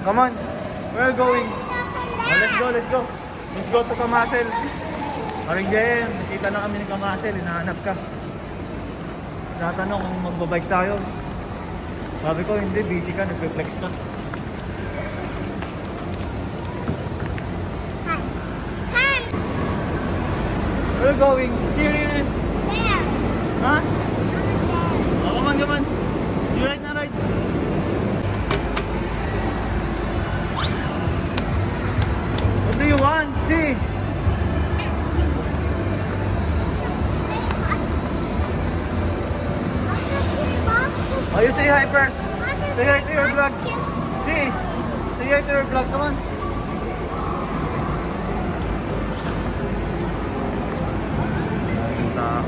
Come on. We're going. Oh, let's go, let's go. Let's go to Kamasel. Paring Jem, nakita na kami ni Kamasel. Hinahanap ka. Natanong kung magbabike tayo. Sabi ko, hindi. Busy ka. Nagpe-flex ka. We're going. Here. There. Huh? Oh, come on. You right na right. What do you want? See? Oh, you say hi first. Say hi to your vlog. See? Say hi to your vlog. Come on. Tao.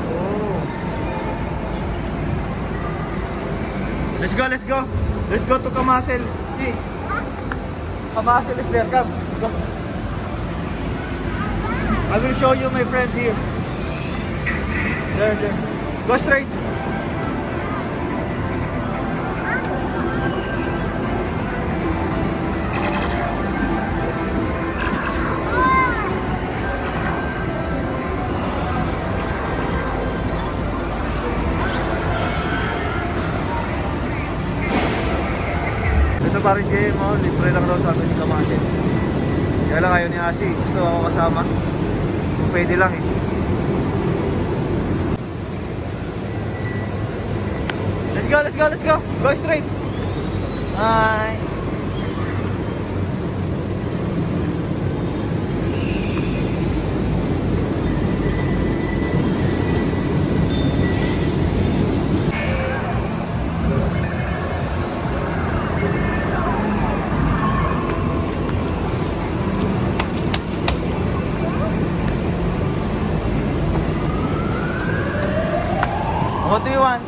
Let's go. Let's go to Kamasel. See? Kamasel is there. Come. Go. I will show you my friend here. There. Go straight. Ito pa rin game, oh. Libre lang daw sabi ni Kamasel. Kaya lang ayaw ni Asi. Gusto ako kasama. Kung pwede lang eh. Let's go. Go straight. Hi. What do you want?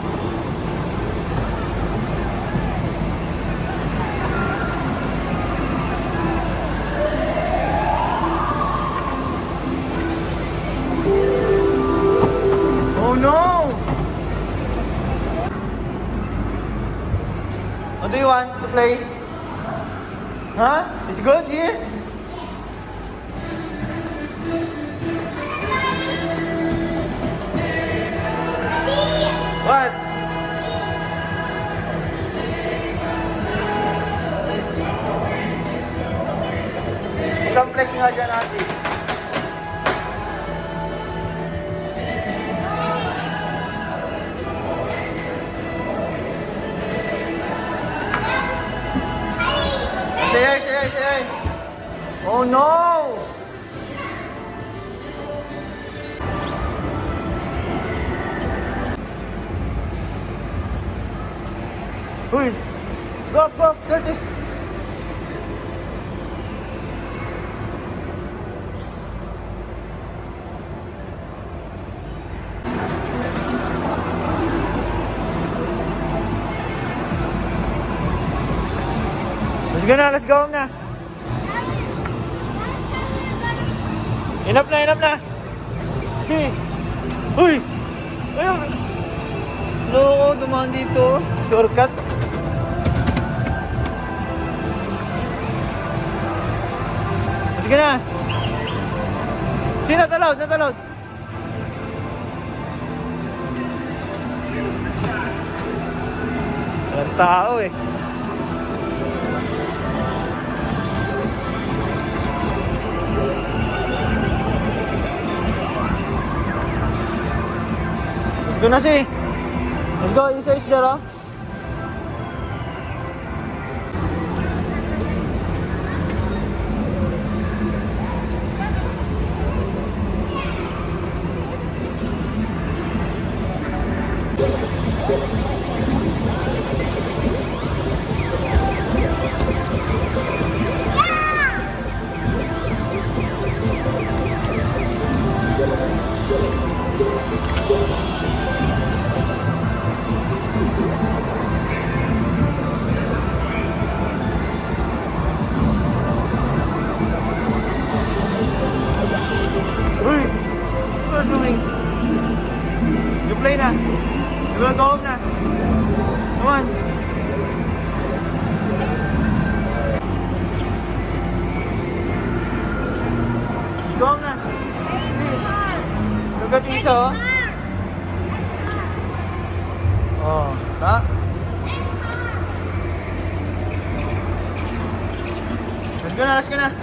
Oh no! What do you want to play? Huh? It's good here? What? Isang flex nga dyan, Asi. Say hi. Oh no! Uy! Go! Dirty! Let's go na! Enough na! See? Uy! Ayun! Loko, dumaan dito. Shortcut. Sige na. Not allowed. Walang tao eh. Let's go na si. Let's go, Isa is there, oh. go na. Look at Isa, oh. Oh, ta. Let's go na, let's go na.